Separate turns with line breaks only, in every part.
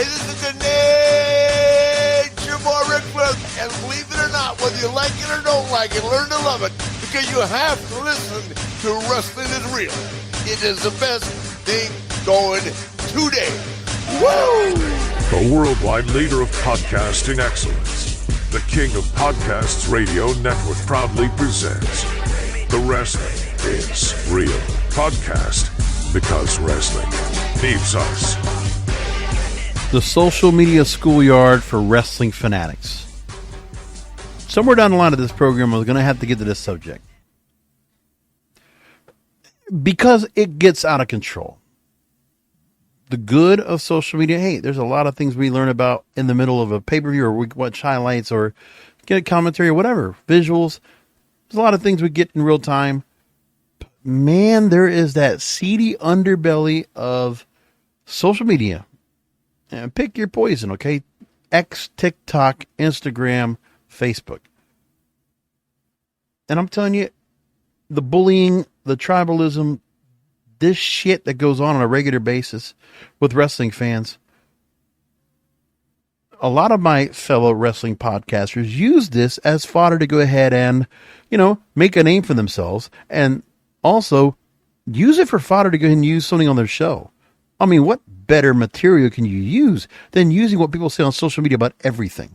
Hey, this is the Nature Boy Rick Flair, and believe it or not, whether you like it or don't like it, learn to love it, because you have to listen to Wrestling is Real. It is the best thing going today. Woo!
The worldwide leader of podcasting excellence, the king of podcasts radio network proudly presents The Wrestling is Real podcast, because wrestling needs us.
The social media schoolyard for wrestling fanatics. Somewhere down the line of this program, I was going to have to get to this subject, because it gets out of control. The good of social media, hey, there's a lot of things we learn about in the middle of a pay-per-view, or we watch highlights or get a commentary or whatever, visuals. There's a lot of things we get in real time. Man, there is that seedy underbelly of social media. And pick your poison, okay? X, TikTok, Instagram, Facebook. And I'm telling you, the bullying, the tribalism, this shit that goes on a regular basis with wrestling fans. A lot of my fellow wrestling podcasters use this as fodder to go ahead and, make a name for themselves, and also use it for fodder to go ahead and use something on their show. I mean, what better material can you use than using what people say on social media about everything?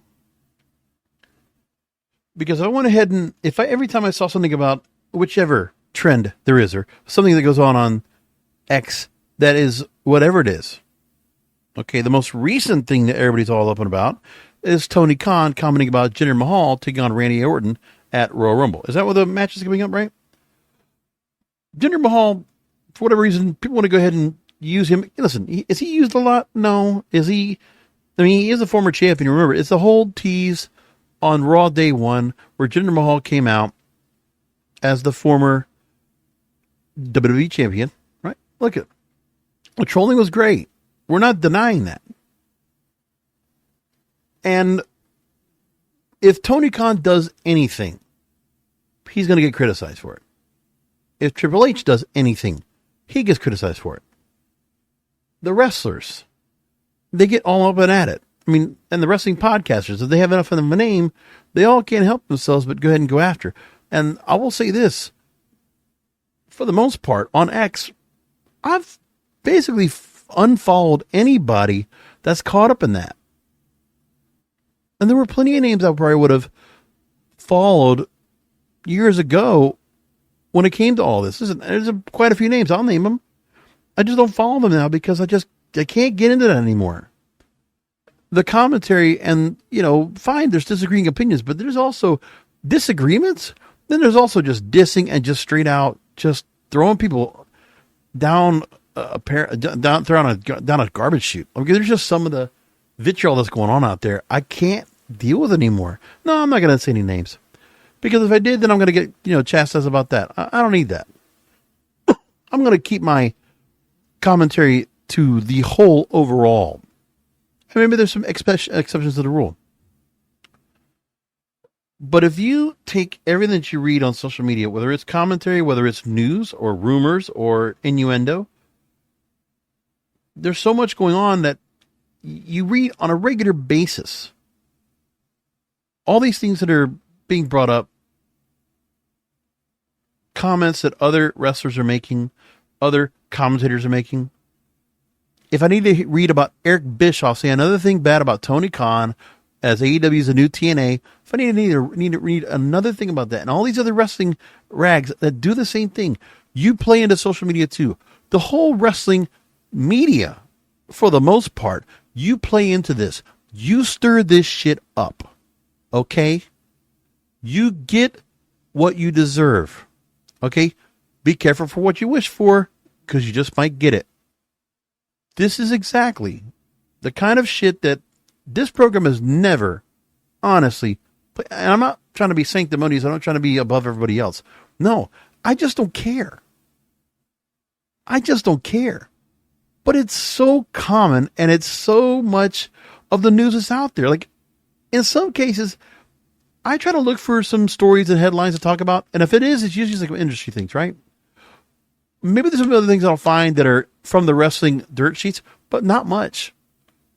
Because I went ahead and every time I saw something about whichever trend there is, or something that goes on X that is whatever it is. Okay, the most recent thing that everybody's all up and about is Tony Khan commenting about Jinder Mahal taking on Randy Orton at Royal Rumble. Is that what the match is coming up, right? Jinder Mahal, for whatever reason, people want to go ahead and use him. Listen, is he used a lot? No. Is he? I mean, he is a former champion. Remember, it's the whole tease on Raw Day 1 where Jinder Mahal came out as the former WWE champion, right? Look at it. The trolling was great. We're not denying that. And if Tony Khan does anything, he's going to get criticized for it. If Triple H does anything, he gets criticized for it. The wrestlers, they get all up and at it. I mean, and the wrestling podcasters, if they have enough of them a name, they all can't help themselves but go ahead and go after. And I will say this, for the most part, on X, I've basically unfollowed anybody that's caught up in that. And there were plenty of names I probably would have followed years ago when it came to all this. There's quite a few names. I'll name them. I just don't follow them now because I can't get into that anymore. The commentary and, fine, there's disagreeing opinions, but there's also disagreements. Then there's also just dissing and just straight out, just throwing people down a garbage chute. Okay, there's just some of the vitriol that's going on out there. I can't deal with it anymore. No, I'm not going to say any names, because if I did, then I'm going to get, chastised about that. I don't need that. I'm going to keep my commentary to the whole overall. And maybe there's some exceptions to the rule. But if you take everything that you read on social media, whether it's commentary, whether it's news or rumors or innuendo, there's so much going on that you read on a regular basis. All these things that are being brought up, comments that other wrestlers are making, other commentators are making. If I need to read about Eric Bischoff saying another thing bad about Tony Khan as AEW is a new TNA, if I need to read another thing about that, and all these other wrestling rags that do the same thing, you play into social media too. The whole wrestling media, for the most part, you play into this. You stir this shit up. Okay? You get what you deserve. Okay? Be careful for what you wish for, because you just might get it. This is exactly the kind of shit that this program has never, honestly, and I'm not trying to be sanctimonious, I'm not trying to be above everybody else. No, I just don't care. I just don't care. But it's so common, and it's so much of the news that's out there. Like, in some cases, I try to look for some stories and headlines to talk about, and if it is, it's usually like industry things, right? Maybe there's some other things I'll find that are from the wrestling dirt sheets, but not much.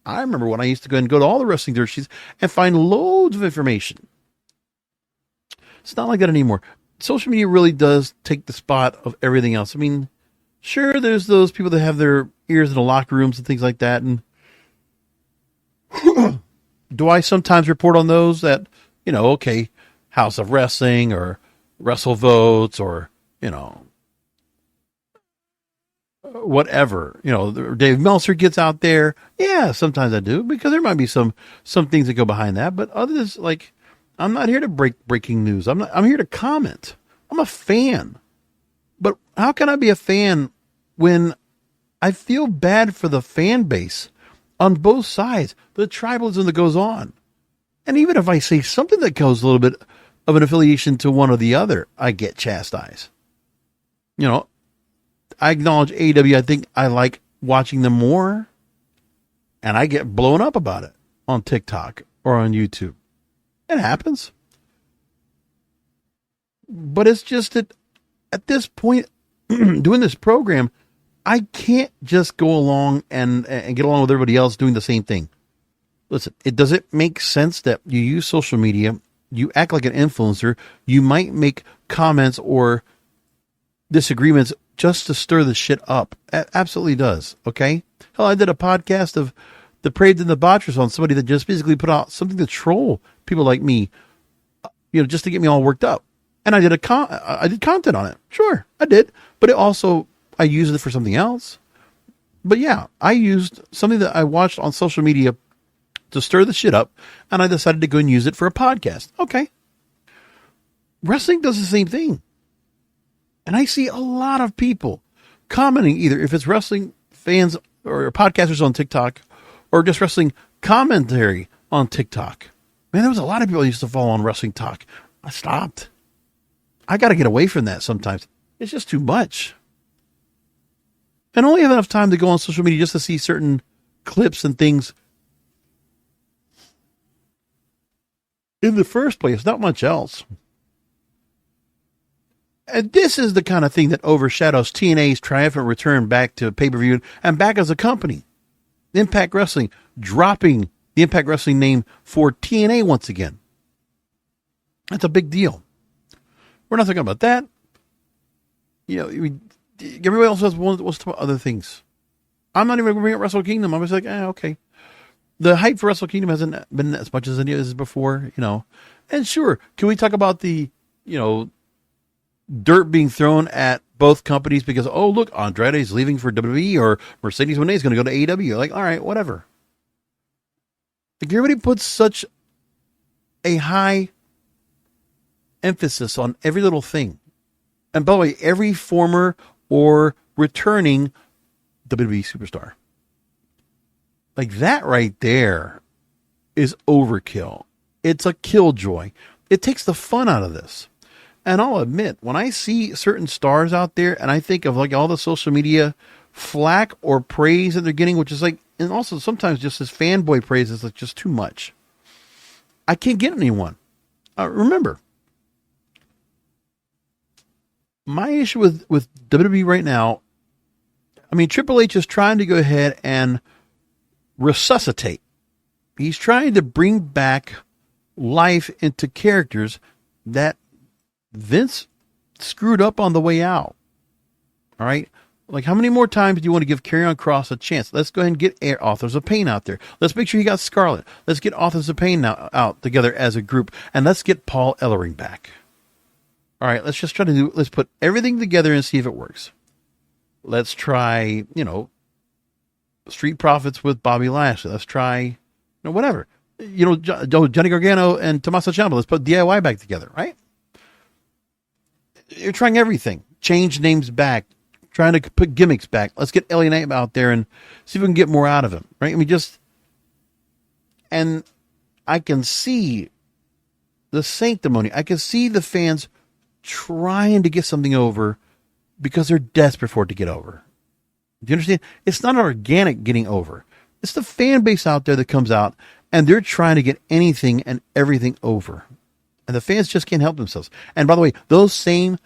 I remember when I used to go to all the wrestling dirt sheets and find loads of information. It's not like that anymore. Social media really does take the spot of everything else. I mean, sure, there's those people that have their ears in the locker rooms and things like that. And do I sometimes report on those that, okay, House of Wrestling or Wrestle Votes or, whatever, Dave Meltzer gets out there. Yeah, sometimes I do, because there might be some things that go behind that. But others, like, I'm not here to breaking news. I'm here to comment. I'm a fan. But how can I be a fan when I feel bad for the fan base on both sides, the tribalism that goes on? And even if I say something that goes a little bit of an affiliation to one or the other, I get chastised. I acknowledge AEW. I think I like watching them more, and I get blown up about it on TikTok or on YouTube. It happens. But it's just that at this point, doing this program, I can't just go along and get along with everybody else doing the same thing. Listen, does it make sense that you use social media, you act like an influencer, you might make comments or disagreements just to stir the shit up? It absolutely does, okay? Hell, I did a podcast of the Praved and the Botchers on somebody that just basically put out something to troll people like me, just to get me all worked up. And I did I did content on it. Sure, I did. But I used it for something else. But yeah, I used something that I watched on social media to stir the shit up, and I decided to go and use it for a podcast. Okay. Wrestling does the same thing. And I see a lot of people commenting, either if it's wrestling fans or podcasters on TikTok, or just wrestling commentary on TikTok. Man, there was a lot of people I used to follow on Wrestling Talk. I stopped. I got to get away from that sometimes. It's just too much. And I only have enough time to go on social media just to see certain clips and things. In the first place, not much else. And this is the kind of thing that overshadows TNA's triumphant return back to pay-per-view and back as a company. Impact Wrestling dropping the Impact Wrestling name for TNA once again. That's a big deal. We're not talking about that. Everybody else wants to talk about other things. I'm not even going to bring up Wrestle Kingdom. I was like, okay. The hype for Wrestle Kingdom hasn't been as much as it is before, And sure, can we talk about the, dirt being thrown at both companies because, oh, look, Andrade's leaving for WWE or Mercedes Moné is going to go to AEW. Like, all right, whatever. Like, everybody puts such a high emphasis on every little thing. And by the way, every former or returning WWE superstar. Like, that right there is overkill. It's a killjoy. It takes the fun out of this. And I'll admit, when I see certain stars out there and I think of like all the social media flack or praise that they're getting, which is like, and also sometimes just this fanboy praise is like just too much. I can't get anyone. Remember, my issue with WWE right now, I mean, Triple H is trying to go ahead and resuscitate. He's trying to bring back life into characters that Vince screwed up on the way out. All right. Like, how many more times do you want to give Karrion Kross a chance? Let's go ahead and get Authors of Pain out there. Let's make sure you got Scarlett. Let's get Authors of Pain now out together as a group. And let's get Paul Ellering back. All right. Let's just let's put everything together and see if it works. Let's try, Street Profits with Bobby Lashley. Let's try, whatever. Johnny Gargano and Tommaso Ciampa. Let's put DIY back together, right? You're trying everything. Change names back. Trying to put gimmicks back. Let's get LA Knight out there and see if we can get more out of him, right? I mean, and I can see the sanctimony. I can see the fans trying to get something over because they're desperate for it to get over. Do you understand? It's not an organic getting over. It's the fan base out there that comes out and they're trying to get anything and everything over. And the fans just can't help themselves. And by the way, those same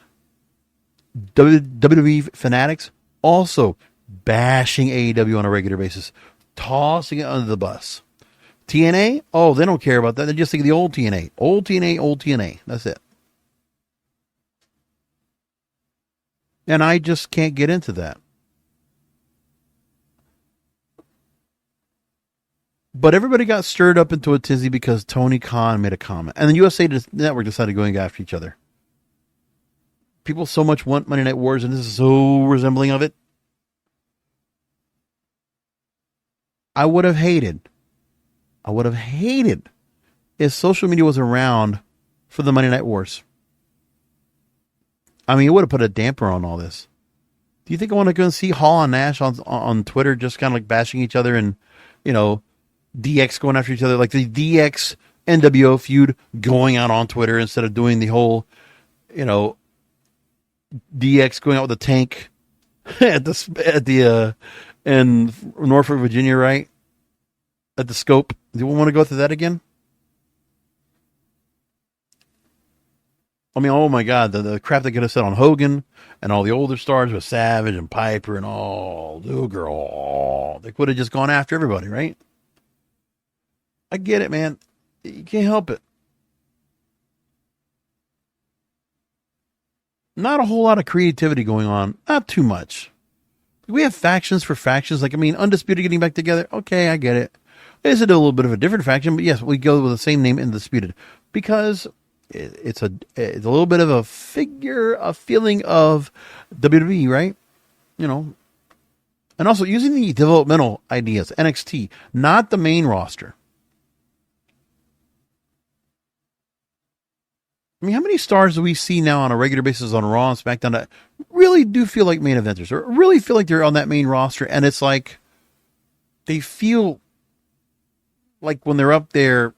WWE fanatics also bashing AEW on a regular basis. tossing it under the bus. TNA, oh, they don't care about that. They just think of the old TNA. Old TNA, old TNA. That's it. And I just can't get into that. But everybody got stirred up into a tizzy because Tony Khan made a comment. And the USA Network decided going after each other. People so much want Monday Night Wars, and this is so resembling of it. I would have hated if social media was around for the Monday Night Wars. I mean, it would have put a damper on all this. Do you think I want to go and see Hall and Nash on Twitter just kind of like bashing each other and, DX going after each other? Like the DX NWO feud going out on Twitter instead of doing the whole, DX going out with a tank in Norfolk, Virginia, right? At the Scope. Do we want to go through that again? I mean, oh my God, the crap they could have said on Hogan and all the older stars with Savage and Piper and all Luger. Oh, they could have just gone after everybody, right? I get it, man. You can't help it. Not a whole lot of creativity going on. Not too much. We have factions for factions. Like, I mean, Undisputed getting back together. Okay, I get it. It's a little bit of a different faction, but yes, we go with the same name, Undisputed, because it's a little bit of a feeling of WWE, right? And also using the developmental ideas, NXT, not the main roster. I mean, how many stars do we see now on a regular basis on Raw and SmackDown that really do feel like main eventers or really feel like they're on that main roster? And it's like they feel like when they're up there,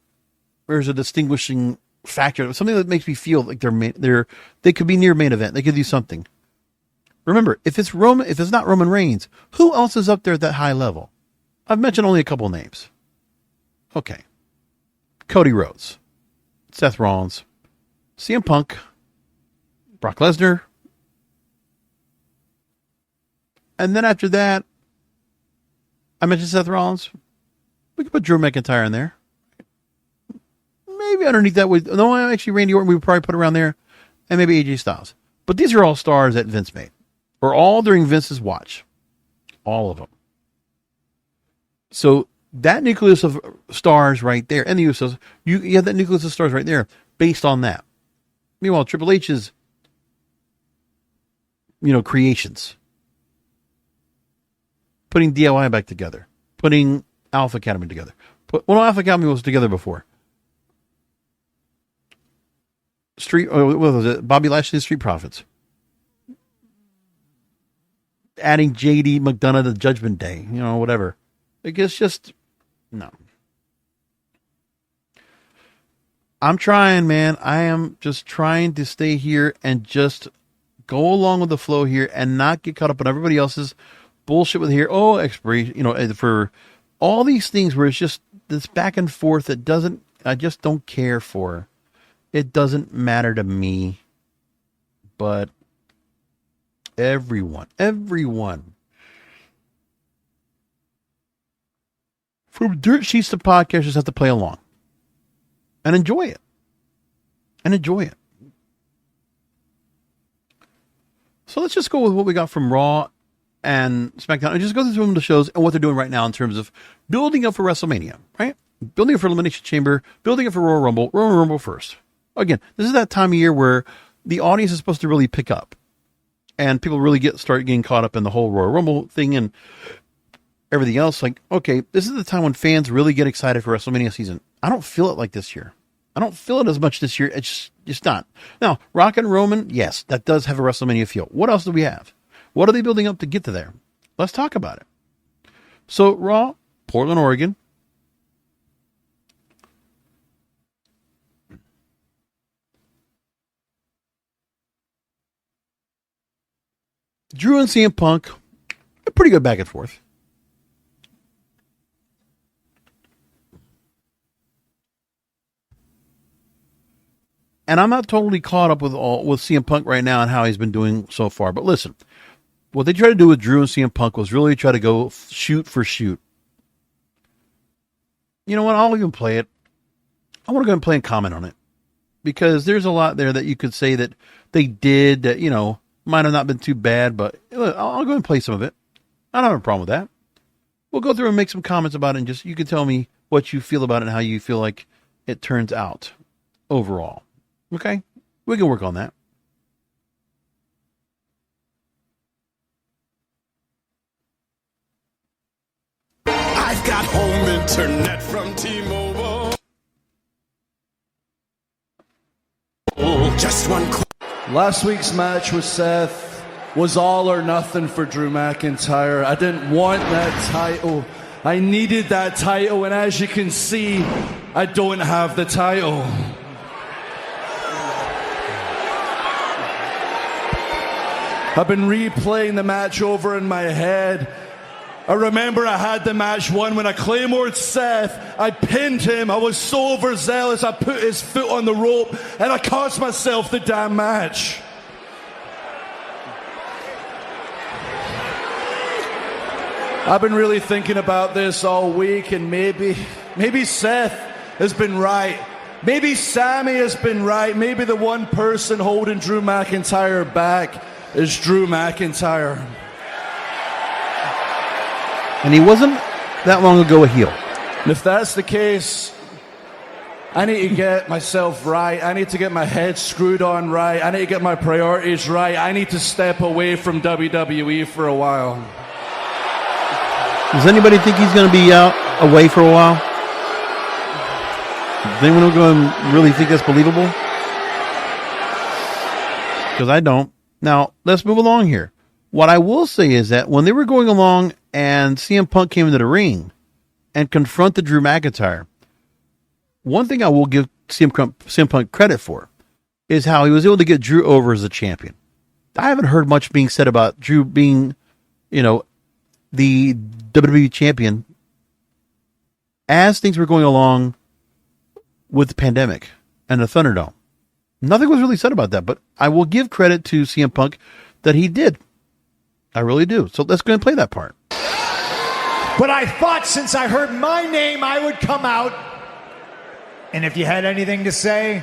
there's a distinguishing factor, something that makes me feel like they could be near main event. They could do something. Remember, if it's not Roman Reigns, who else is up there at that high level? I've mentioned only a couple names. Okay. Cody Rhodes, Seth Rollins, CM Punk, Brock Lesnar. And then after that, I mentioned Seth Rollins. We could put Drew McIntyre in there. Maybe underneath that, actually Randy Orton we would probably put around there. And maybe AJ Styles. But these are all stars that Vince made. Or all during Vince's watch. All of them. So that nucleus of stars right there, and the Usos, you have that nucleus of stars right there based on that. Meanwhile, Triple H's, creations. Putting DIY back together. Putting Alpha Academy together. Alpha Academy was together before. What was it? Bobby Lashley's Street Profits. Adding JD McDonough to Judgment Day. Whatever. It's just, no. I'm trying, man. I am just trying to stay here and just go along with the flow here and not get caught up on everybody else's bullshit with here. Oh, expiration, for all these things where it's just this back and forth that I just don't care for. It doesn't matter to me. But everyone from dirt sheets to podcasters have to play along. And enjoy it. So let's just go with what we got from Raw and SmackDown. And just go through some of the shows and what they're doing right now in terms of building up for WrestleMania, right? Building up for Elimination Chamber, building up for Royal Rumble first. Again, this is that time of year where the audience is supposed to really pick up. And people really start getting caught up in the whole Royal Rumble thing and everything else. Like, okay, this is the time when fans really get excited for WrestleMania season. I don't feel it like this year. I don't feel it as much this year. It's just not. Now, Rock and Roman, yes, that does have a WrestleMania feel. What else do we have? What are they building up to get to there? Let's talk about it. So, Raw, Portland, Oregon. Drew and CM Punk, a pretty good back and forth. And I'm not totally caught up with CM Punk right now and how he's been doing so far. But listen, what they tried to do with Drew and CM Punk was really try to go shoot for shoot. You know what? I'll even play it. I want to go and play and comment on it because there's a lot there that you could say that they did that, might have not been too bad, but I'll go and play some of it. I don't have a problem with that. We'll go through and make some comments about it and you can tell me what you feel about it and how you feel like it turns out overall. Okay? We can work on that.
I've got home internet from T-Mobile. Just one.
Last week's match with Seth was all or nothing for Drew McIntyre. I didn't want that title. I needed that title, and as you can see, I don't have the title. I've been replaying the match over in my head. I remember I had the match won when I claymored Seth. I pinned him. I was so overzealous. I put his foot on the rope and I cost myself the damn match. I've been really thinking about this all week, and maybe Seth has been right. Maybe Sammy has been right. Maybe the one person holding Drew McIntyre back is Drew McIntyre.
And he wasn't that long ago a heel.
And if that's the case, I need to get myself right. I need to get my head screwed on right. I need to get my priorities right. I need to step away from WWE for a while.
Does anybody think he's going to be away for a while? Does anyone go and really think that's believable? Because I don't. Now, let's move along here. What I will say is that when they were going along and CM Punk came into the ring and confronted Drew McIntyre, one thing I will give CM Punk credit for is how he was able to get Drew over as a champion. I haven't heard much being said about Drew being, the WWE champion as things were going along with the pandemic and the Thunderdome. Nothing was really said about that, but I will give credit to CM Punk that he did. I really do. So let's go and play that part.
But I thought since I heard my name, I would come out. And if you had anything to say,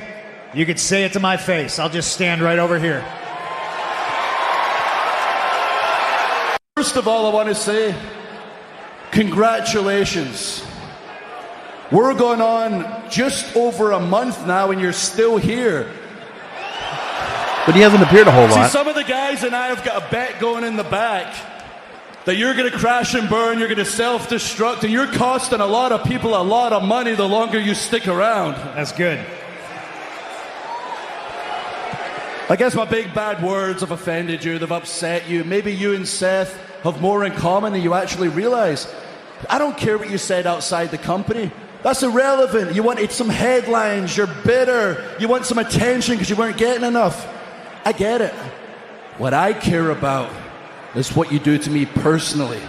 you could say it to my face. I'll just stand right over here.
First of all, I want to say, congratulations. We're going on just over a month now, and you're still here.
But he hasn't appeared a whole lot.
See, some of the guys and I have got a bet going in the back that you're going to crash and burn, you're going to self-destruct, and you're costing a lot of people a lot of money the longer you stick around.
That's good.
I guess my big bad words have offended you, they've upset you. Maybe you and Seth have more in common than you actually realize. I don't care what you said outside the company. That's irrelevant. You wanted some headlines, you're bitter, you want some attention because you weren't getting enough. I get it. What I care about is what you do to me personally.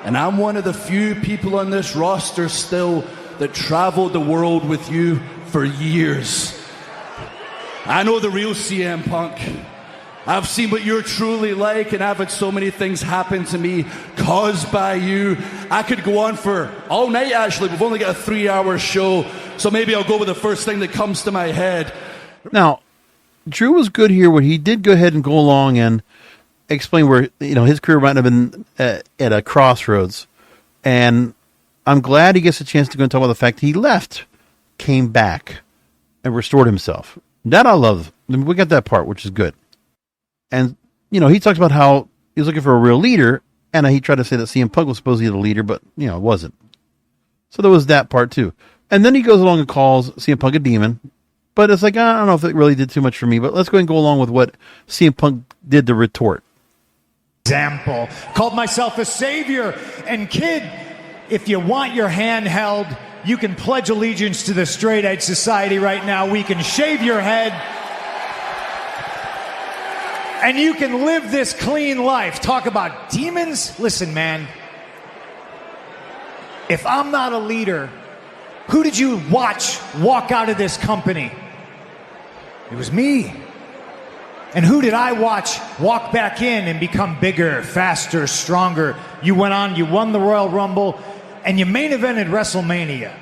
And I'm one of the few people on this roster still that traveled the world with you for years. I know the real CM Punk. I've seen what you're truly like, and I've had so many things happen to me caused by you. I could go on for all night, actually. We've only got a 3-hour show, so maybe I'll go with the first thing that comes to my head.
Now, Drew was good here where he did go ahead and go along and explain where his career might have been at a crossroads. And I'm glad he gets a chance to go and talk about the fact he left, came back, and restored himself. That I love. We got that part, which is good. And, he talks about how he was looking for a real leader, and he tried to say that CM Punk was supposed to be the leader, but, it wasn't. So there was that part, too. And then he goes along and calls CM Punk a demon, but it's like, I don't know if it really did too much for me, but let's go ahead and go along with what CM Punk did to retort.
Example. Called myself a savior. And kid, if you want your hand held, you can pledge allegiance to the straight edge society right now. We can shave your head. And you can live this clean life. Talk about demons? Listen, man. If I'm not a leader, who did you watch walk out of this company? It was me. And who did I watch walk back in and become bigger, faster, stronger? You went on, you won the Royal Rumble, and you main evented WrestleMania.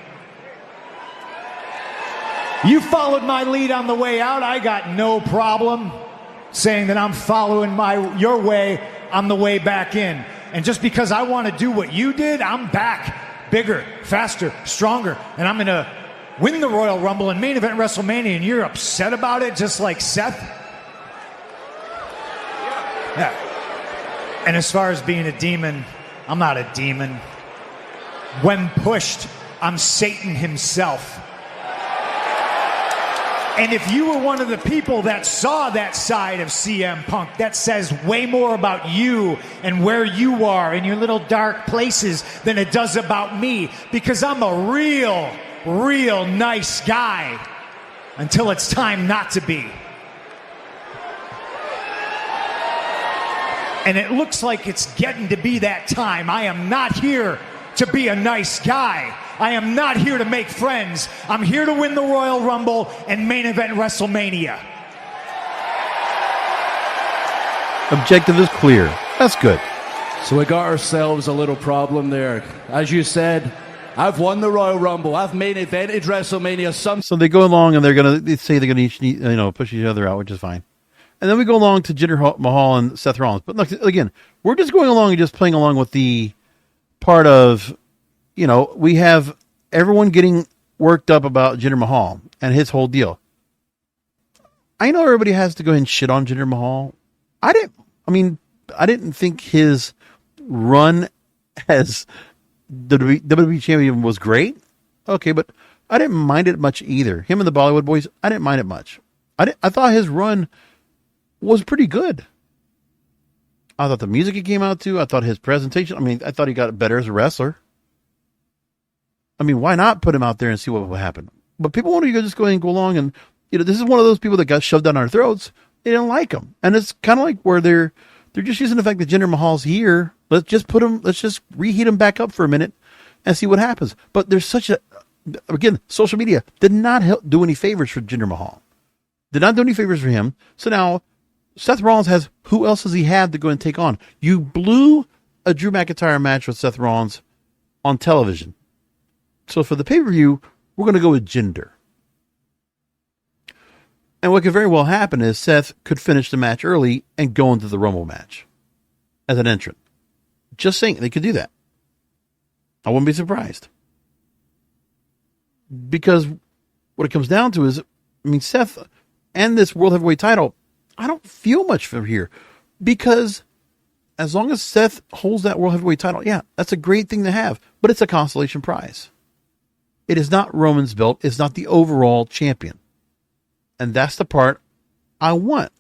You followed my lead on the way out. I got no problem saying that I'm following your way on the way back in. And just because I want to do what you did, I'm back bigger, faster, stronger, and I'm going to win the Royal Rumble and main event WrestleMania, and you're upset about it just like Seth? Yeah. And as far as being a demon, I'm not a demon. When pushed, I'm Satan himself. And if you were one of the people that saw that side of CM Punk, that says way more about you and where you are in your little dark places than it does about me, because I'm a real nice guy until it's time not to be. And it looks like it's getting to be that time. I am not here to be a nice guy. I am not here to make friends. I'm here to win the Royal Rumble and main event WrestleMania.
Objective is clear. That's good.
So we got ourselves a little problem there. As you said, I've won the Royal Rumble. I've main evented WrestleMania.
So they go along and they say they're going to push each other out, which is fine. And then we go along to Jinder Mahal and Seth Rollins. But look, again, we're just going along and just playing along with the part of, we have everyone getting worked up about Jinder Mahal and his whole deal. I know everybody has to go ahead and shit on Jinder Mahal. I didn't think his run as the WWE champion was great. Okay, but I didn't mind it much either. Him and the Bollywood Boys, I didn't mind it much. I thought his run was pretty good. I thought the music he came out to, I thought his presentation, I thought he got better as a wrestler. Why not put him out there and see what will happen? But people want to just go ahead and go along and, this is one of those people that got shoved down our throats. They didn't like him. And it's kind of like where they're just using the fact that Jinder Mahal's here. Let's just reheat him back up for a minute and see what happens. But there's again, social media did not do any favors for Jinder Mahal. Did not do any favors for him. So now Seth Rollins has, who else does he have to go and take on? You blew a Drew McIntyre match with Seth Rollins on television. So for the pay-per-view, we're going to go with Jinder. And what could very well happen is Seth could finish the match early and go into the Rumble match as an entrant. Just saying, they could do that. I wouldn't be surprised. Because what it comes down to is, Seth and this World Heavyweight title, I don't feel much from here. Because as long as Seth holds that World Heavyweight title, yeah, that's a great thing to have. But it's a consolation prize. It is not Roman's belt. It's not the overall champion. And that's the part I want.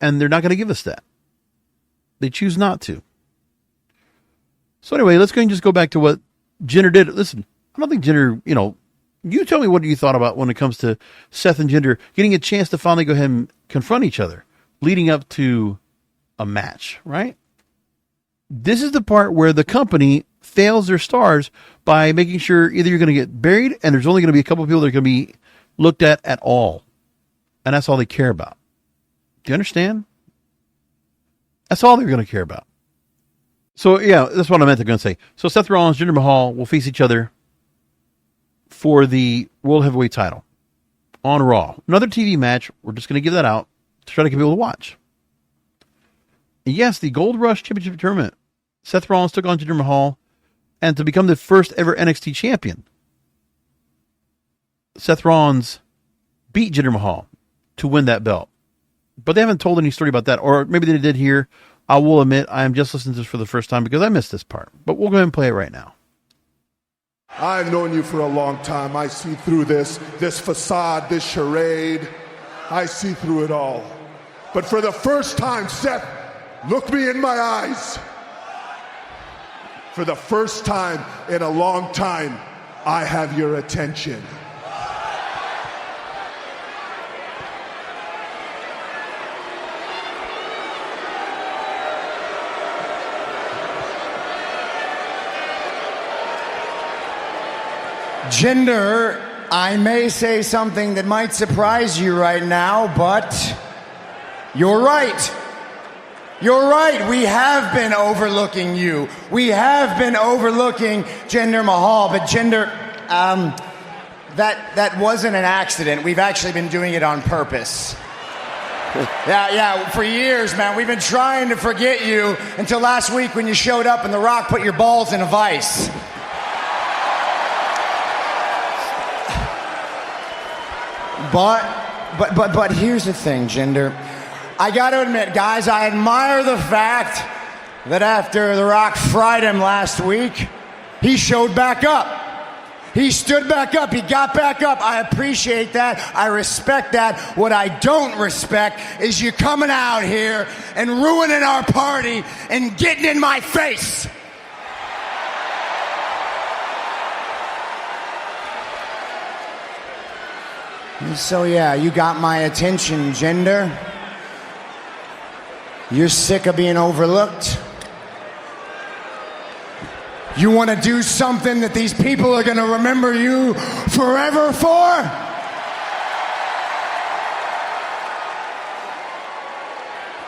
And they're not going to give us that. They choose not to. So anyway, let's go and just go back to what Jinder did. Listen, I don't think Jinder, you tell me what you thought about when it comes to Seth and Jinder getting a chance to finally go ahead and confront each other leading up to a match, right? This is the part where the company fails their stars by making sure either you're going to get buried and there's only going to be a couple of people that are going to be looked at all. And that's all they care about. Do you understand? That's all they're going to care about. So, yeah, that's what I meant to say. So, Seth Rollins, Jinder Mahal will face each other for the World Heavyweight title on Raw. Another TV match. We're just going to give that out to try to get people to watch. And yes, the Gold Rush Championship Tournament. Seth Rollins took on Jinder Mahal and to become the first ever NXT champion. Seth Rollins beat Jinder Mahal to win that belt. But they haven't told any story about that. Or maybe they did here. I will admit, I am just listening to this for the first time because I missed this part. But we'll go ahead and play it right now.
I've known you for a long time. I see through this facade, this charade. I see through it all. But for the first time, Seth, look me in my eyes. For the first time in a long time, I have your attention.
Jinder, I may say something that might surprise you right now, but you're right. You're right. We have been overlooking you. We have been overlooking Jinder Mahal, but Jinder, That wasn't an accident. We've actually been doing it on purpose. Yeah, for years, man. We've been trying to forget you until last week when you showed up and The Rock put your balls in a vice. But here's the thing, Jinder. I got to admit, guys, I admire the fact that after The Rock fried him last week, he showed back up. He stood back up. He got back up. I appreciate that. I respect that. What I don't respect is you coming out here and ruining our party and getting in my face. So yeah, you got my attention, Jinder. You're sick of being overlooked. You want to do something that these people are going to remember you forever for?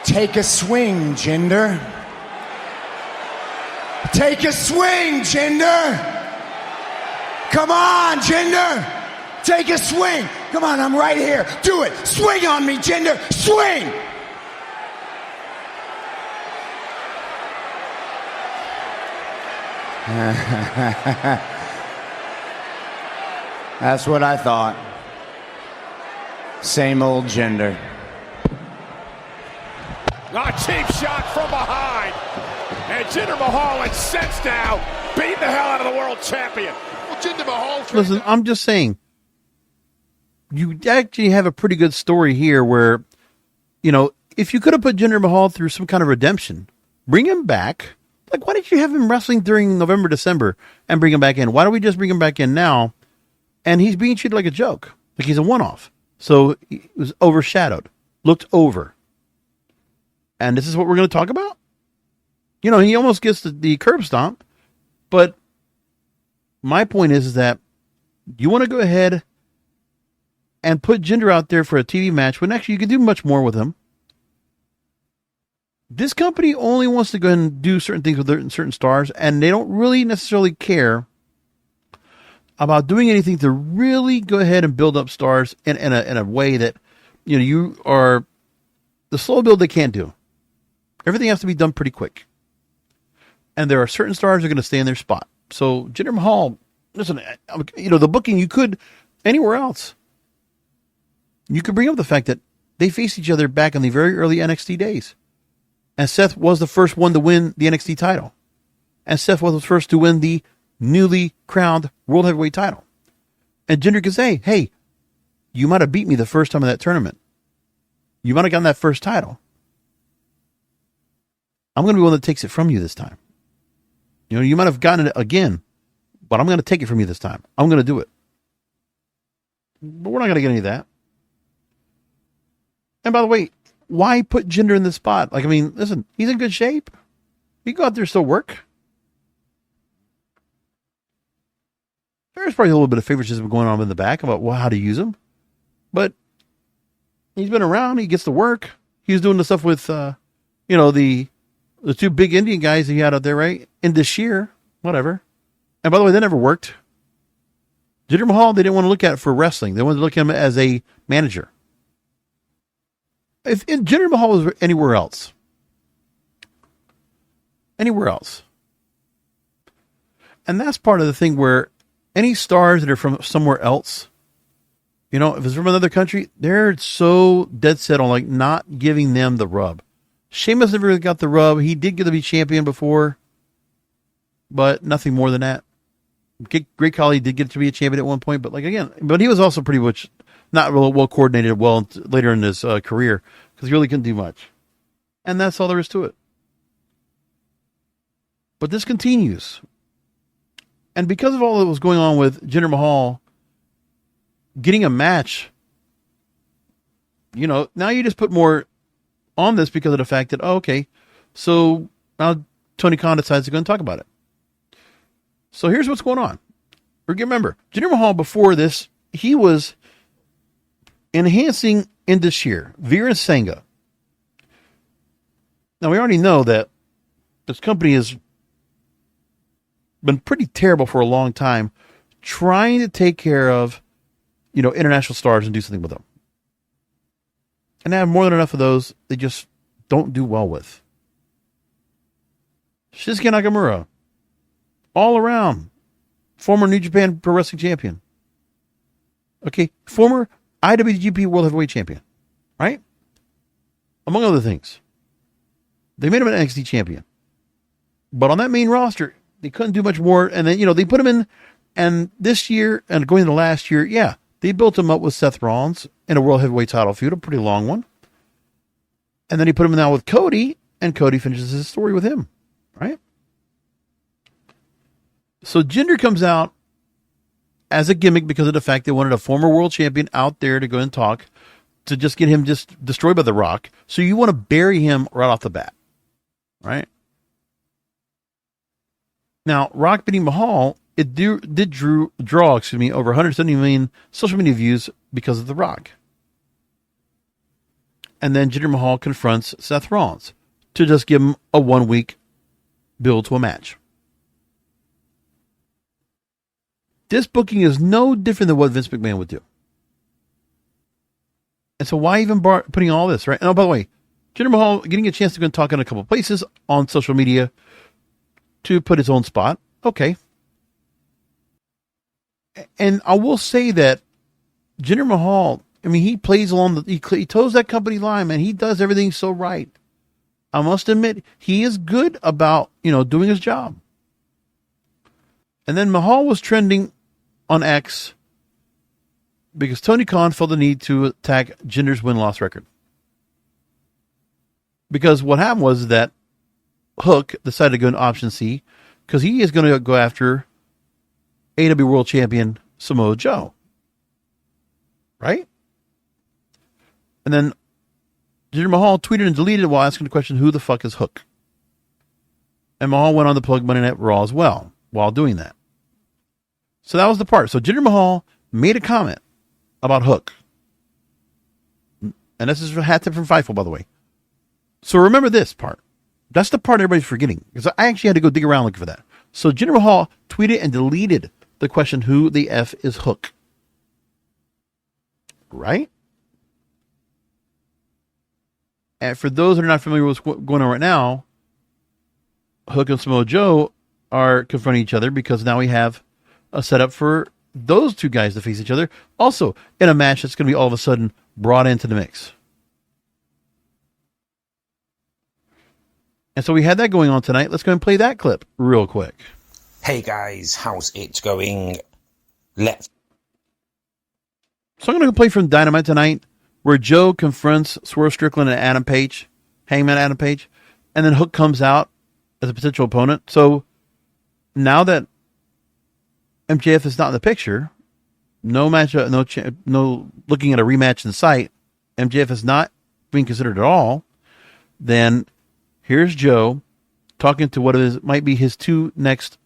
Take a swing, Jinder. Take a swing, Jinder. Come on, Jinder. Take a swing. Come on, I'm right here. Do it. Swing on me, Jinder. Swing. That's what I thought. Same old Jinder.
A cheap shot from behind. And Jinder Mahal incensed now, beating the hell out of the world champion. Well, Jinder Mahal.
Listen, I'm just saying, you actually have a pretty good story here where, you know, if you could have put Jinder Mahal through some kind of redemption, bring him back. Like, why didn't you have him wrestling during November, December and bring him back in? Why don't we just bring him back in now? And he's being treated like a joke. Like he's a one-off. So he was overshadowed, looked over. And this is what we're going to talk about? You know, he almost gets the curb stomp. But my point is that you want to go ahead and put Jinder out there for a TV match when actually you can do much more with him. This company only wants to go ahead and do certain things with certain stars, and they don't really necessarily care about doing anything to really go ahead and build up stars in a way that, you know, you are the slow build they can't do. Everything has to be done pretty quick. And there are certain stars that are going to stay in their spot. So Jinder Mahal, listen, you know, the booking you could anywhere else. You could bring up the fact that they faced each other back in the very early NXT days. And Seth was the first one to win the NXT title. And Seth was the first to win the newly crowned World Heavyweight title. And Jinder could say, hey, you might have beat me the first time in that tournament. You might have gotten that first title. I'm going to be one that takes it from you this time. You know, you might have gotten it again, but I'm going to take it from you this time. I'm going to do it. But we're not going to get any of that. And by the way, why put Jinder in this spot? Like, I mean, listen, he's in good shape. He can go out there and still work. There's probably a little bit of favoritism going on in the back about how to use him. But he's been around. He gets to work. He was doing the stuff with, you know, the two big Indian guys he had out there, right? In this year, whatever. And by the way, they never worked. Jinder Mahal, they didn't want to look at it for wrestling. They wanted to look at him as a manager. If Jinder Mahal was anywhere else, and that's part of the thing where any stars that are from somewhere else, you know, if it's from another country, they're so dead set on like not giving them the rub. Sheamus never really got the rub. He did get to be champion before, but nothing more than that. Great Khali did get to be a champion at one point, but like again, but he was also pretty much not real well coordinated later in his career because he really couldn't do much. And that's all there is to it. But this continues. And because of all that was going on with Jinder Mahal getting a match, you know, now you just put more on this because of the fact that, oh, okay, so now Tony Khan decides to go and talk about it. So here's what's going on. Remember, Jinder Mahal before this, he was enhancing in this year, Veer Sangha. Now, we already know that this company has been pretty terrible for a long time, trying to take care of international stars and do something with them. And I have more than enough of those they just don't do well with. Shinsuke Nakamura, all around, former New Japan Pro Wrestling Champion. Okay, former IWGP World Heavyweight Champion, right? Among other things. They made him an NXT champion. But on that main roster, they couldn't do much more. And then, they put him in, and this year, and going into last year, yeah, they built him up with Seth Rollins in a World Heavyweight title feud, a pretty long one. And then he put him now with Cody, and Cody finishes his story with him, right? So Jinder comes out as a gimmick because of the fact they wanted a former world champion out there to go and talk, to just get him just destroyed by The Rock. So you want to bury him right off the bat, right? Now, Rock beating Mahal, it did draw over 170 million social media views because of The Rock. And then Jinder Mahal confronts Seth Rollins to just give him a 1 week build to a match. This booking is no different than what Vince McMahon would do. And so why even putting all this, right? And by the way, Jinder Mahal getting a chance to go and talk in a couple of places on social media to put his own spot. Okay. And I will say that Jinder Mahal, he plays along he toes that company line, man. He does everything so right. I must admit, he is good about, doing his job. And then Mahal was trending on X because Tony Khan felt the need to attack Jinder's win-loss record. Because what happened was that Hook decided to go in option C because he is going to go after AEW World Champion Samoa Joe. Right? And then Jinder Mahal tweeted and deleted while asking the question, who the fuck is Hook? And Mahal went on to plug Monday Night Raw as well while doing that. So that was the part. So Jinder Mahal made a comment about Hook. And this is a hat tip from Fightful, by the way. So remember this part. That's the part everybody's forgetting. Because I actually had to go dig around looking for that. So Jinder Mahal tweeted and deleted the question, who the F is Hook? Right? And for those that are not familiar with what's going on right now, Hook and Samoa Joe are confronting each other because now we have a setup for those two guys to face each other. Also, in a match that's going to be all of a sudden brought into the mix. And so we had that going on tonight. Let's go and play that clip real quick.
Hey guys, how's it going?
So I'm going to play from Dynamite tonight, where Joe confronts Swerve Strickland and Adam Page, Hangman Adam Page, and then Hook comes out as a potential opponent. So now that MJF is not in the picture, no match, no looking at a rematch in sight, MJF is not being considered at all, then here's Joe talking to what might be his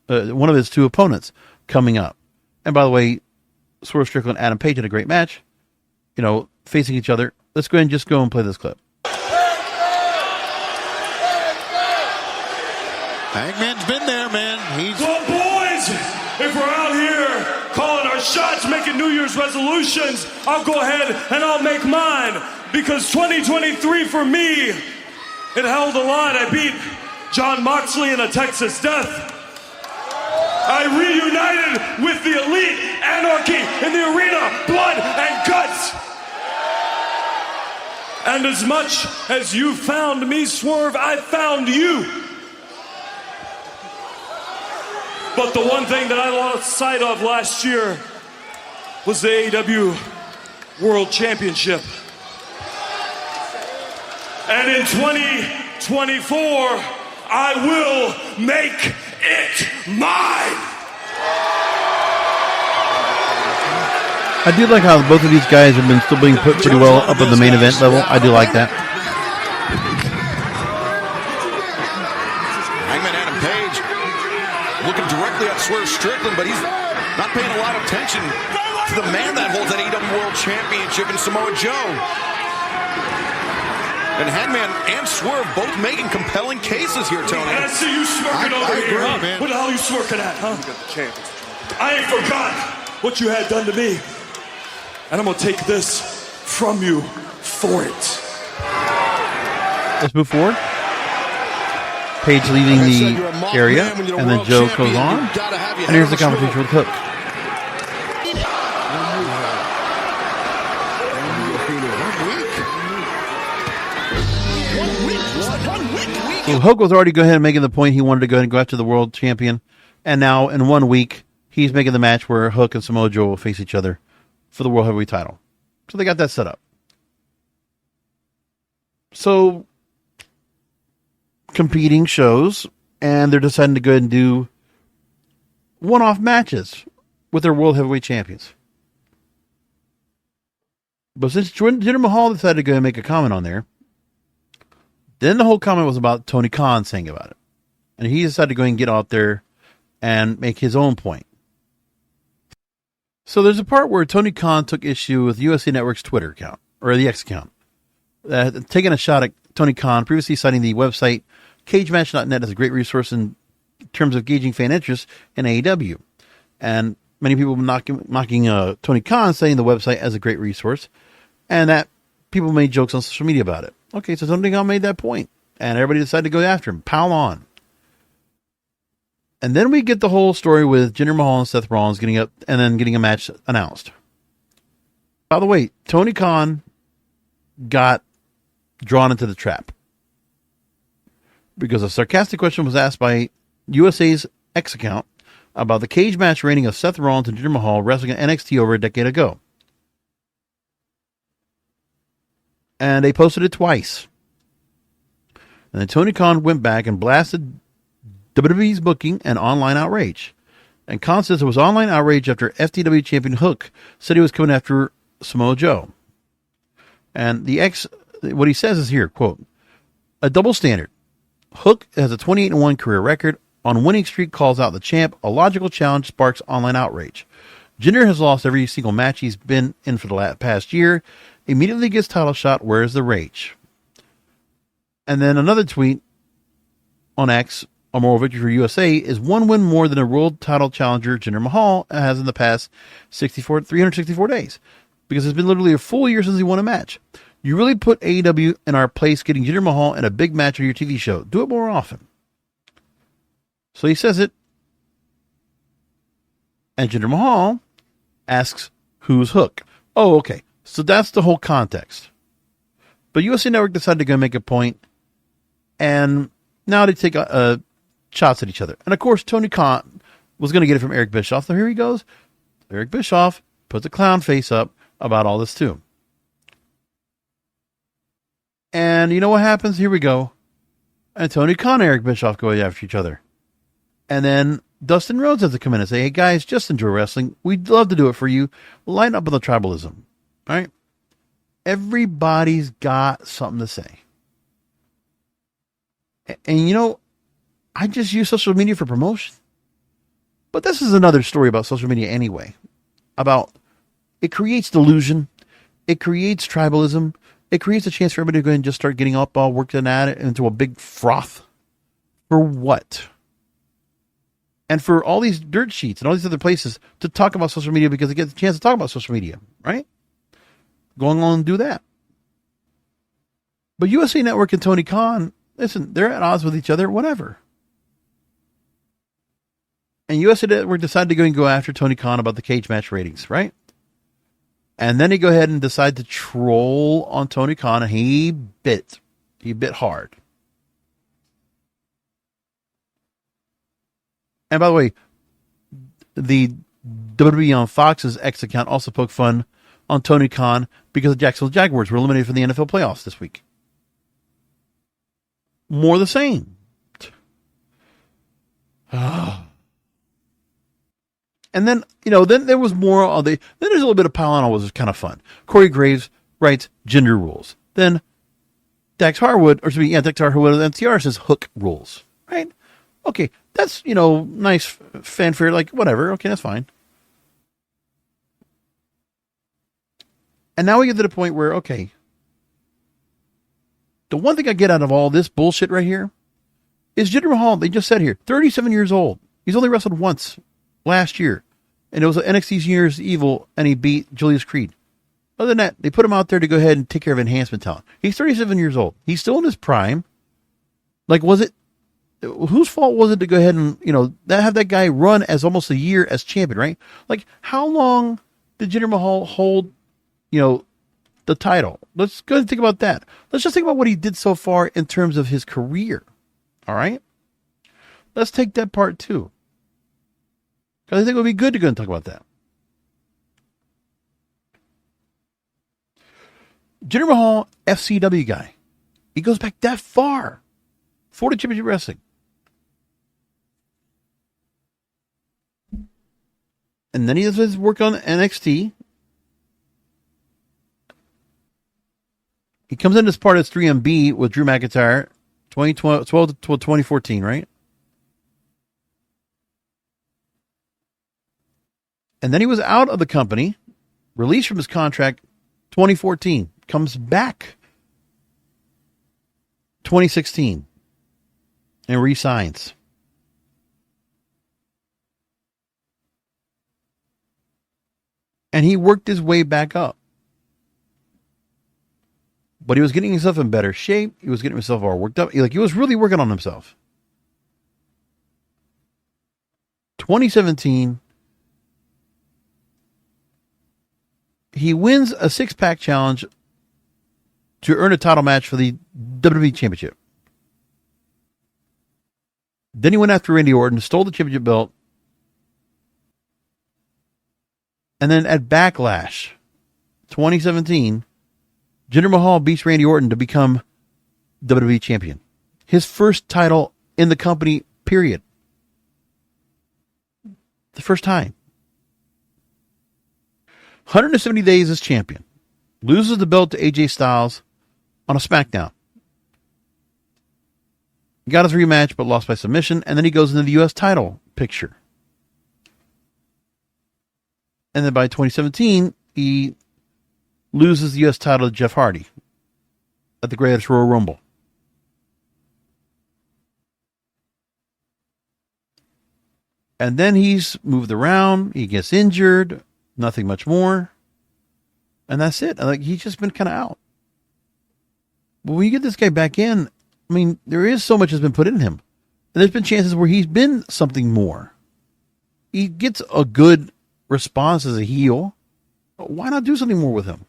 one of his two opponents coming up. And by the way, Swerve Strickland and Adam Page had a great match, facing each other. Let's go ahead and just go and play this clip.
Hangman's been there, man.
Well, boys, if we're out here calling our shots, making New Year's resolutions, I'll go ahead and I'll make mine. Because 2023 for me, it held the line. I beat John Moxley in a Texas death. I reunited with the Elite Anarchy in the arena, blood and guts. And as much as you found me, Swerve, I found you. But the one thing that I lost sight of last year was the AEW World Championship. And in 2024, I will make it mine.
I do like how both of these guys have been still being put pretty well up in the main event level. I do like that.
Hangman Adam Page looking directly at Swerve Strickland, but he's not paying a lot of attention to the man that holds that AEW World Championship in Samoa Joe. And Hangman and Swerve both making compelling cases here, Tony.
And I see you smirking over here, huh? Man. What the hell are you smirking at, huh? I ain't forgot what you had done to me. and I'm going to take this from you for it.
Let's move forward. Paige leaving the area, and then Joe goes on. And here's the conversation with Hook. So Hook was already going ahead and making the point he wanted to go ahead and go after the world champion. And now, in 1 week, he's making the match where Hook and Samoa Joe will face each other for the World Heavyweight title. So they got that set up. So, competing shows, and they're deciding to go ahead and do one-off matches with their World Heavyweight champions. But since Jinder Mahal decided to go ahead and make a comment on there, then the whole comment was about Tony Khan saying about it. And he decided to go ahead and get out there and make his own point. So there's a part where Tony Khan took issue with USA Network's Twitter account, or the X account, taking a shot at Tony Khan, previously citing the website CageMatch.net as a great resource in terms of gauging fan interest in AEW. And many people mocking Tony Khan, saying the website as a great resource, and that people made jokes on social media about it. Okay, so Tony Khan made that point, and everybody decided to go after him. Pile on. And then we get the whole story with Jinder Mahal and Seth Rollins getting up and then getting a match announced. By the way, Tony Khan got drawn into the trap because a sarcastic question was asked by USA's X account about the cage match rating of Seth Rollins and Jinder Mahal wrestling at NXT over a decade ago. And they posted it twice. And then Tony Khan went back and blasted WWE's booking and online outrage. And Khan says it was online outrage after FTW champion Hook said he was coming after Samoa Joe. And the X, what he says is here, quote, a double standard. Hook has a 28-1 career record. On winning streak calls out the champ. A logical challenge sparks online outrage. Jinder has lost every single match he's been in for the past year. Immediately gets title shot. Where's the rage? And then another tweet on X, a moral victory for USA, is one win more than a world title challenger Jinder Mahal has in the past 364 days. Because it's been literally a full year since he won a match. You really put AEW in our place getting Jinder Mahal in a big match on your TV show. Do it more often. So he says it. And Jinder Mahal asks, who's Hook? Oh, okay. So that's the whole context. But USA Network decided to go make a point, and now they take shots at each other. And of course, Tony Khan was going to get it from Eric Bischoff. So here he goes. Eric Bischoff puts a clown face up about all this too. And you know what happens? Here we go. And Tony Khan and Eric Bischoff go after each other. And then Dustin Rhodes has to come in and say, hey guys, just enjoy wrestling. We'd love to do it for you. Line up with the tribalism. All right? Everybody's got something to say. And you know, I just use social media for promotion. But this is another story about social media anyway. About it creates delusion. It creates tribalism. It creates a chance for everybody to go ahead and just start getting up all worked at it into a big froth. For what? And for all these dirt sheets and all these other places to talk about social media because they get the chance to talk about social media, right? Going on and do that. But USA Network and Tony Khan, listen, they're at odds with each other, whatever. And USA Network decided to go after Tony Khan about the cage match ratings, right? And then he go ahead and decide to troll on Tony Khan, and he bit hard. And by the way, the WWE on Fox's X account also poked fun on Tony Khan because the Jacksonville Jaguars were eliminated from the NFL playoffs this week. More the same. And then, you know, then there was more on then there's a little bit of piling on, which was kind of fun. Corey Graves writes Jinder rules. Then Dax Harwood of NTR says Hook rules. Right? Okay, that's, you know, nice fanfare, like whatever. Okay, that's fine. And now we get to the point where, okay, the one thing I get out of all this bullshit right here is Jinder Mahal, they just said here, 37 years old. He's only wrestled once last year. And it was NXT's Year's Evil, and he beat Julius Creed. Other than that, they put him out there to go ahead and take care of enhancement talent. He's 37 years old. He's still in his prime. Like, whose fault was it to go ahead and, have that guy run as almost a year as champion, right? Like, how long did Jinder Mahal hold, the title? Let's go ahead and think about that. Let's just think about what he did so far in terms of his career. All right? Let's take that part too. Because I think it would be good to go and talk about that. Jinder Mahal, FCW guy. He goes back that far. 40 Championship Wrestling. And then he does his work on NXT. He comes in as part of 3MB with Drew McIntyre, 2012 to 2014, right? And then he was out of the company, released from his contract, 2014. Comes back 2016 and re-signs. And he worked his way back up. But he was getting himself in better shape. He was getting himself all worked up. He was really working on himself. 2017, he wins a six-pack challenge to earn a title match for the WWE Championship. Then he went after Randy Orton, stole the championship belt. And then at Backlash 2017, Jinder Mahal beats Randy Orton to become WWE Champion. His first title in the company, period. The first time. 170 days as champion. Loses the belt to AJ Styles on a SmackDown. Got his rematch, but lost by submission. And then he goes into the U.S. title picture. And then by 2017, he loses the U.S. title to Jeff Hardy at the Greatest Royal Rumble. And then he's moved around. He gets injured. Nothing much more. And that's it. He's just been kind of out. But when you get this guy back in, there is so much has been put in him. And there's been chances where he's been something more. He gets a good response as a heel. Why not do something more with him?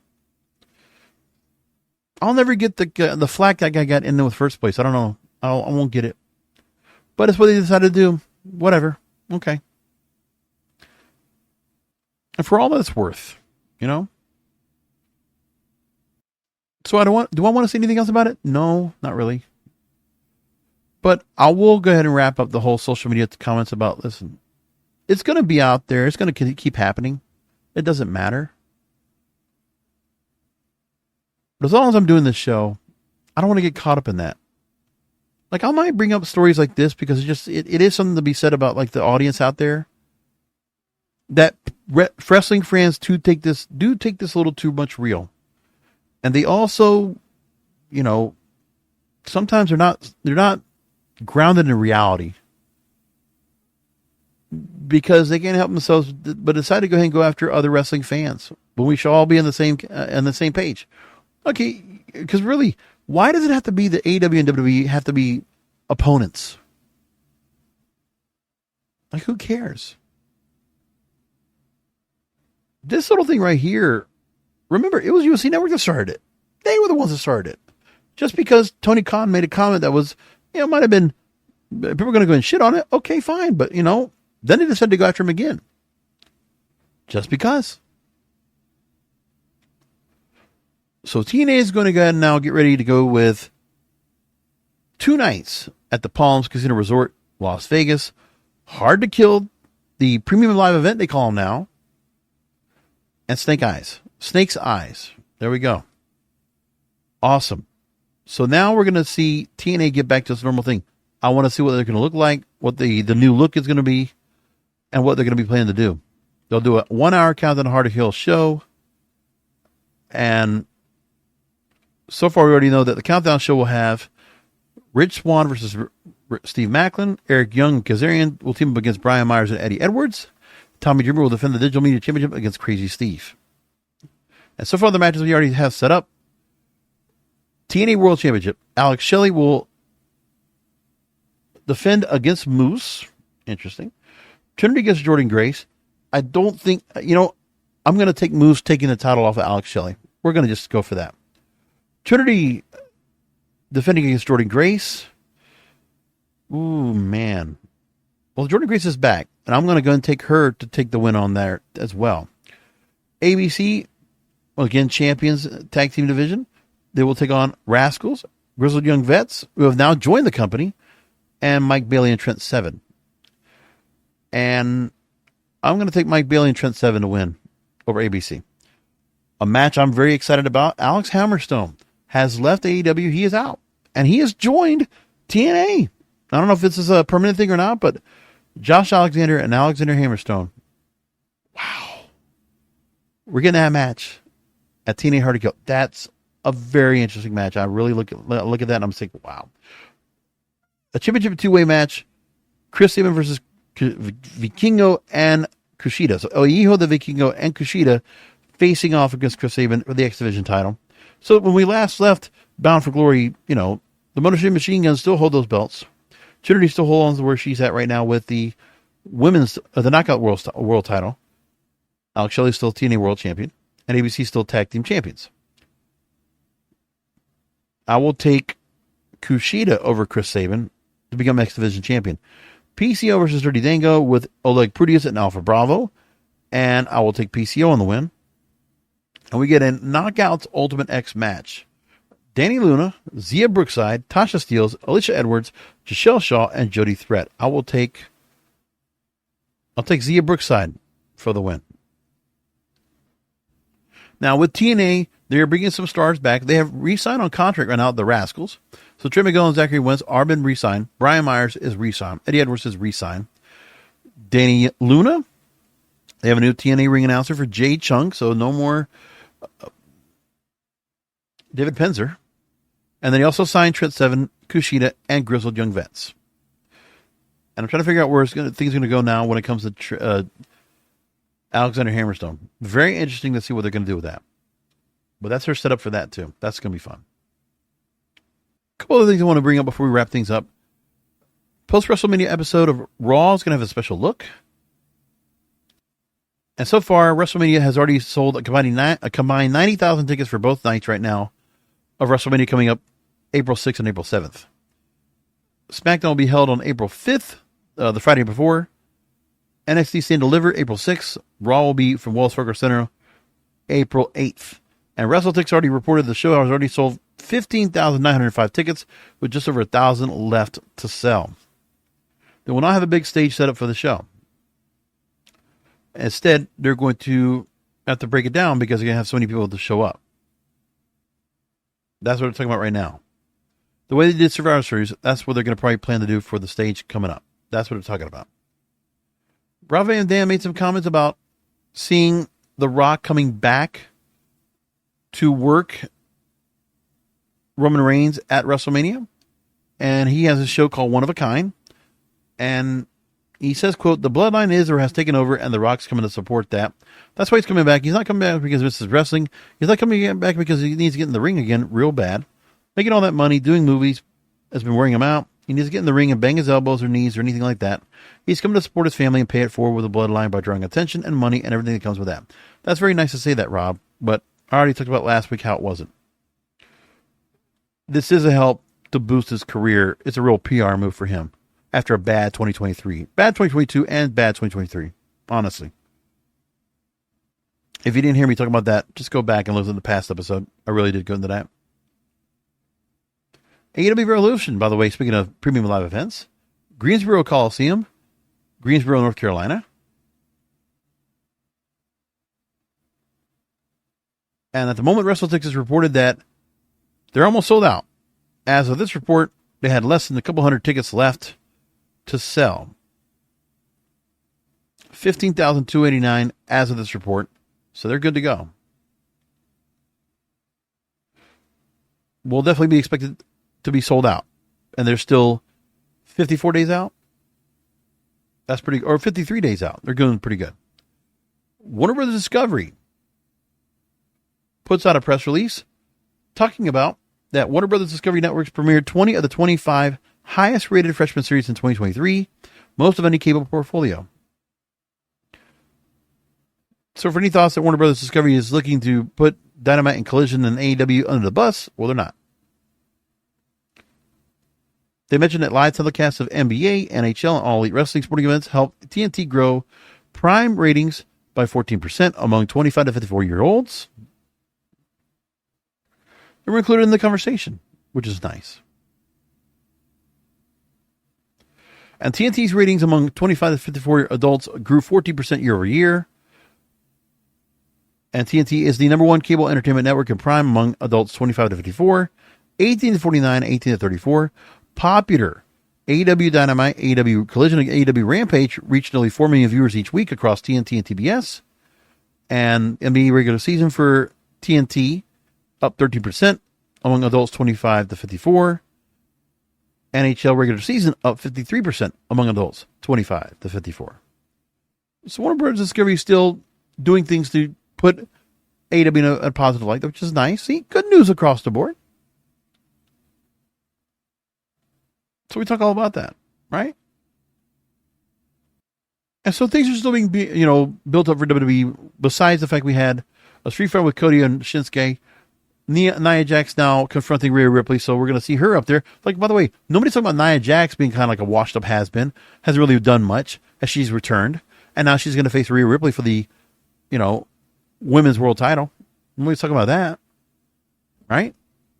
I'll never get the flack that guy got in the first place. I don't know. I won't get it. But it's what they decided to do. Whatever. Okay. And for all that it's worth, So do I want to say anything else about it? No, not really. But I will go ahead and wrap up the whole social media comments about, listen, it's going to be out there. It's going to keep happening. It doesn't matter. But as long as I'm doing this show, I don't want to get caught up in that. I might bring up stories like this because it is something to be said about the audience out there. That wrestling fans do take this a little too much real. And they also, sometimes they're not grounded in reality because they can't help themselves, but decide to go ahead and go after other wrestling fans. But we should all be on the same page. Okay, because really, why does it have to be the AEW and WWE have to be opponents? Who cares? This little thing right here, remember, it was UFC Network that started it. They were the ones that started it. Just because Tony Khan made a comment that was, might have been, people are going to go and shit on it. Okay, fine. But, then they decided to go after him again. Just because. So TNA is going to go ahead and now get ready to go with 2 nights at the Palms Casino Resort, Las Vegas. Hard to Kill, the premium live event they call them now. And Snake's Eyes. There we go. Awesome. So now we're going to see TNA get back to this normal thing. I want to see what they're going to look like, what the new look is going to be, and what they're going to be planning to do. They'll do a 1-hour Countdown to Hard to Kill show. And so far we already know that the Countdown show will have Rich Swann versus Steve Macklin. Eric Young and Kazarian will team up against Brian Myers and Eddie Edwards. Tommy Dreamer will defend the Digital Media Championship against Crazy Steve. And so far, the matches we already have set up. TNA World Championship. Alex Shelley will defend against Moose. Interesting. Trinity against Jordan Grace. I don't think, I'm going to take Moose taking the title off of Alex Shelley. We're going to just go for that. Trinity defending against Jordan Grace. Ooh, man. Well, Jordan Grace is back, and I'm going to go and take her to take the win on there as well. ABC, again, champions tag team division. They will take on Rascals, Grizzled Young Vets, who have now joined the company, and Mike Bailey and Trent Seven. And I'm going to take Mike Bailey and Trent Seven to win over ABC. A match I'm very excited about. Alex Hammerstone has left AEW. He is out, and he has joined TNA. I don't know if this is a permanent thing or not, but Josh Alexander and Alexander Hammerstone. Wow. We're getting that match at TNA Hard to Kill. That's a very interesting match. I really look at that and I'm thinking, wow. A championship two-way match. Chris Sabin versus Vikingo and Kushida. So El Hijo de Vikingo and Kushida facing off against Chris Sabin for the X Division title. So when we last left Bound for Glory, the Motor City Machine Guns still hold those belts. Trinity still holds on to where she's at right now with the women's, the Knockout World title. Alex Shelley still TNA World Champion, and ABC still Tag Team Champions. I will take Kushida over Chris Sabin to become X Division Champion. PCO versus Dirty Dango with Oleg Prudius and Alpha Bravo, and I will take PCO on the win. And we get a Knockouts Ultimate X match. Danny Luna, Zia Brookside, Tasha Steeles, Alicia Edwards, Giselle Shaw, and Jody Threat. I'll take Zia Brookside for the win. Now with TNA, they're bringing some stars back. They have re-signed on contract right now, the Rascals. So Trey Miguel and Zachary Wentz are been re-signed. Brian Myers is re-signed. Eddie Edwards is re-signed. Danny Luna, they have a new TNA ring announcer for Jay Chung, so no more David Penzer. And then he also signed Trent Seven, Kushida, and Grizzled Young Vets. And I'm trying to figure out where things are going to go now when it comes to Alexander Hammerstone. Very interesting to see what they're going to do with that. But that's her setup for that, too. That's going to be fun. A couple of things I want to bring up before we wrap things up. Post-WrestleMania episode of Raw is going to have a special look. And so far, WrestleMania has already sold a combined 90,000 tickets for both nights right now of WrestleMania coming up April 6th and April 7th. SmackDown will be held on April 5th, the Friday before. NXT Stand Deliver, April 6th. Raw will be from Wells Fargo Center, April 8th. And WrestleTix already reported the show has already sold 15,905 tickets with just over 1,000 left to sell. They will not have a big stage set up for the show. Instead, they're going to have to break it down because they're going to have so many people to show up. That's what we're talking about right now. The way they did Survivor Series, that's what they're going to probably plan to do for the stage coming up. That's what they're talking about. Rob Van Dam made some comments about seeing The Rock coming back to work Roman Reigns at WrestleMania. And he has a show called One of a Kind. And he says, quote, the bloodline is or has taken over and The Rock's coming to support that. That's why he's coming back. He's not coming back because this is wrestling. He's not coming back because he needs to get in the ring again real bad. Making all that money, doing movies has been wearing him out. He needs to get in the ring and bang his elbows or knees or anything like that. He's coming to support his family and pay it forward with the bloodline by drawing attention and money and everything that comes with that. That's very nice to say that, Rob, but I already talked about last week how it wasn't. This is a help to boost his career. It's a real PR move for him after a bad 2023. Bad 2022 and bad 2023, honestly. If you didn't hear me talk about that, just go back and listen to the past episode. I really did go into that. AEW Revolution, by the way, speaking of premium live events, Greensboro Coliseum, Greensboro, North Carolina. And at the moment, WrestleTix has reported that they're almost sold out. As of this report, they had less than a couple hundred tickets left to sell. 15,289 as of this report. So they're good to go. We'll definitely be expected to be sold out. And they're still 54 days out. That's pretty, or 53 days out. They're going pretty good. Warner Brothers Discovery puts out a press release talking about that Warner Brothers Discovery Networks premiered 20 of the 25 highest rated freshman series in 2023, most of any cable portfolio. So for any thoughts that Warner Brothers Discovery is looking to put Dynamite and Collision and AEW under the bus, well, they're not. They mentioned that live telecasts of NBA, NHL, and All Elite Wrestling sporting events helped TNT grow prime ratings by 14% among 25 to 54-year-olds. They were included in the conversation, which is nice. And TNT's ratings among 25 to 54 adults grew 14% year over year. And TNT is the number one cable entertainment network in prime among adults 25 to 54, 18 to 49, 18 to 34. Popular AEW Dynamite, AEW Collision, and AEW Rampage reached nearly 4 million viewers each week across TNT and TBS. And NBA regular season for TNT up 13% among adults 25 to 54. NHL regular season up 53% among adults 25 to 54. So Warner Bros. Discovery is still doing things to put AEW in a positive light, which is nice. See, good news across the board. So we talk all about that, right? And so things are still being, built up for WWE. Besides the fact we had a street fight with Cody and Shinsuke, Nia Jax now confronting Rhea Ripley, so we're going to see her up there. Like, by the way, nobody's talking about Nia Jax being kind of like a washed-up has-been. Hasn't really done much as she's returned. And now she's going to face Rhea Ripley for the, women's world title. Nobody's talking about that. Right?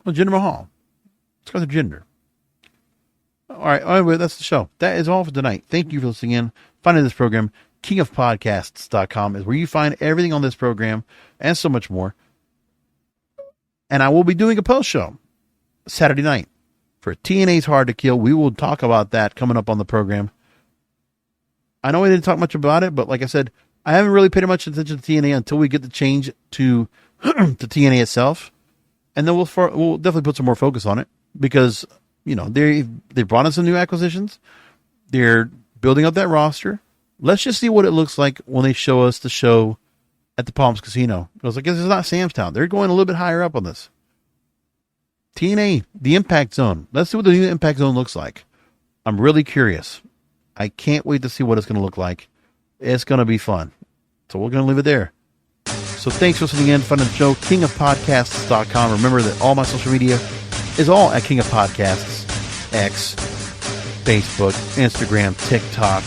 Well, Jinder Mahal. Let's go to Jinder. All right, anyway, that's the show. That is all for tonight. Thank you for listening in. Finding this program, kingofpodcasts.com is where you find everything on this program and so much more. And I will be doing a post show Saturday night for TNA's Hard to Kill. We will talk about that coming up on the program. I know we didn't talk much about it, but like I said, I haven't really paid much attention to TNA until we get the change to TNA itself. And then we'll definitely put some more focus on it because, they brought in some new acquisitions. They're building up that roster. Let's just see what it looks like when they show us the show at the Palms Casino. Because I guess it's not Sam's Town. They're going a little bit higher up on this. TNA, the Impact Zone. Let's see what the new Impact Zone looks like. I'm really curious. I can't wait to see what it's going to look like. It's going to be fun. So we're going to leave it there. So thanks for listening in. Fun of the show. kingofpodcasts.com. Remember that all my social media is all at King of Podcasts. X, Facebook, Instagram, TikTok.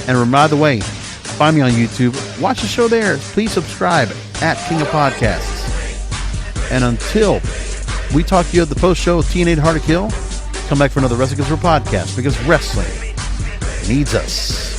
And by the way, find me on YouTube. Watch the show there. Please subscribe at King of Podcasts. And until we talk to you at the post show of TNA Hard to Kill, come back for another Wrestling Gets Real podcast because wrestling needs us.